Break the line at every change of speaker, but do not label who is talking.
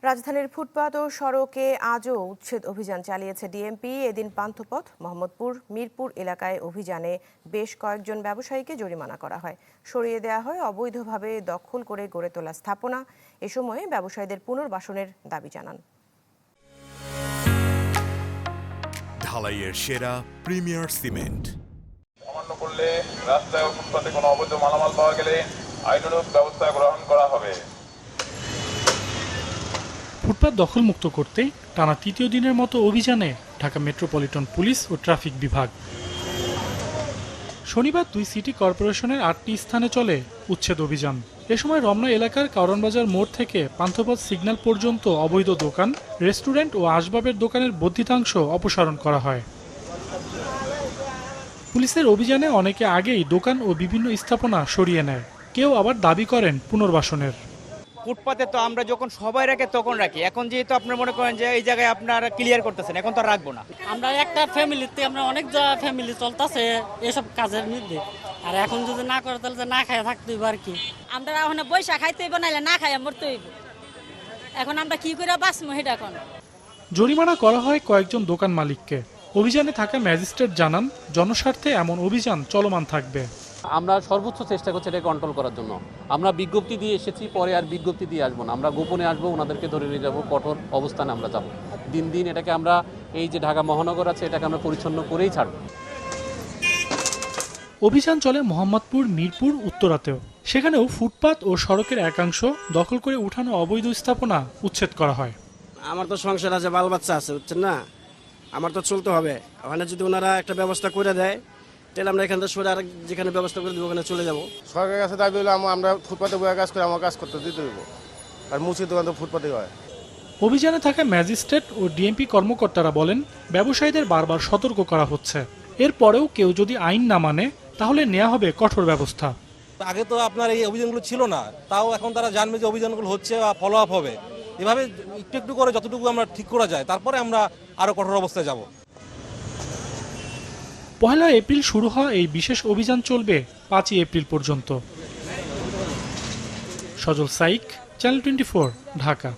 রাজধানীর ফুটপাত ও সড়কে আজও উচ্ছেদ অভিযান চালিয়েছে ডিএমপি। এদিন পান্থপথ, মোহাম্মদপুর, মিরপুর এলাকায় অভিযানে বেশ কয়েকজন ব্যবসায়ীকে জরিমানা করা হয়। সরিয়ে দেওয়া হয় অবৈধভাবে দখল করে গড়ে তোলা স্থাপনা। এ সময় ব্যবসায়ীদের পুনর্বাসনের দাবি জানান।
ঢালাইয়ের সেরা প্রিমিয়ার সিমেন্ট।
অমান্য করলে রাস্তায় ও ফুটপাতে কোনো অবৈধ মালামাল পাওয়া গেলে আইনানুগ ব্যবস্থা গ্রহণ করা হবে।
ফুটপাত দখলমুক্ত করতে টানা তৃতীয় দিনের মতো অভিযানে ঢাকা মেট্রোপলিটন পুলিশ ও ট্রাফিক বিভাগ। শনিবার 2 সিটি কর্পোরেশনের 8টি স্থানে চলে উচ্ছেদ অভিযান। এ সময় রমনা এলাকার কারওয়ানবাজার মোড় থেকে পান্থপথ সিগন্যাল পর্যন্ত অবৈধ দোকান, রেস্টুরেন্ট ও আসবাবের দোকানের বর্ধিতাংশ অপসারণ করা হয়। পুলিশের অভিযানে অনেকে আগেই দোকান ও বিভিন্ন স্থাপনা সরিয়ে নেয়, কেউ আবার দাবি করেন পুনর্বাসনের।
ফুটপাতে তো আমরা যখন সবাই রাখে তখন রাখি, এখন যেহেতু আপনার মনে করেন যে এই জায়গায় আপনারা ক্লিয়ার করতেছেন, এখন তো রাখবো না।
আমরা একটা ফ্যামিলিতে আমরা অনেক ফ্যামিলি চলতেছে এসব কাজের মধ্যে, আর এখন যদি না করে তাহলে না খায় থাকতে হইব আর কি।
আমরা এখন বৈশা খাইতে হইব, নাইলে না খাইয়া মরতে হইব। এখন আমরা কি করে বাঁচবো সেটা এখন।
জরিমানা করা হয় কয়েকজন দোকান মালিককে। অভিযানে থাকা ম্যাজিস্ট্রেট জানান, জনস্বার্থে এমন অভিযান চলমান থাকবে।
আমরা সর্বোচ্চ চেষ্টা করছি এটা কন্ট্রোল করার জন্য। আমরা বিজ্ঞপ্তি দিয়ে এসেছি, পরে আর বিজ্ঞপ্তি দিয়ে আসবো না, আমরা গোপনে আসবো, ওনাদেরকে ধরে নিয়ে যাবো, কঠোর অবস্থানে আমরা যাব। দিন দিন এটাকে আমরা, এই যে ঢাকা মহানগর আছে, এটাকে আমরা পরিচ্ছন্ন করেই ছাড়ব।
অভিযান চলে মোহাম্মদপুর, মিরপুর, উত্তরাতেও। সেখানেও ফুটপাত ও সড়কের একাংশ দখল করে উঠানো অবৈধ স্থাপনা উচ্ছেদ করা হয়।
আমার তো সংসার আছে, বাল বাচ্চা আছে, বুঝছেন না, আমার তো চলতে হবে। ওখানে যদি ওনারা একটা ব্যবস্থা করে দেয় তাহলে আমরা এখান থেকে সরে আর যেখানে ব্যবস্থা করে দেবো ওখানে চলে যাবো।
সরকারের কাছে দাবি হলো আমরা ফুটপাতে বয়ে কাজ করে আমার কাজ করতে দিতে দেবো, আর মুচির দোকান তো ফুটপাতে হয়।
অভিযানে থাকা ম্যাজিস্ট্রেট ও ডিএমপি কর্মকর্তারা বলেন, ব্যবসায়ীদের বারবার সতর্ক করা হচ্ছে। এরপরেও কেউ যদি আইন না মানে তাহলে নেওয়া হবে কঠোর ব্যবস্থা।
আগে তো আপনার এই অভিযানগুলো ছিল না, তাও এখন তারা জানবে যে অভিযানগুলো হচ্ছে বা ফলো আপ হবে। এভাবে একটু একটু করে যতটুকু আমরা ঠিক করা যায়, তারপরে আমরা আরো কঠোর অবস্থায় যাব।
1 এপ্রিল শুরু হওয়া এই বিশেষ অভিযান চলবে 5 এপ্রিল পর্যন্ত। সজল সাইক, চ্যানেল 24, ঢাকা।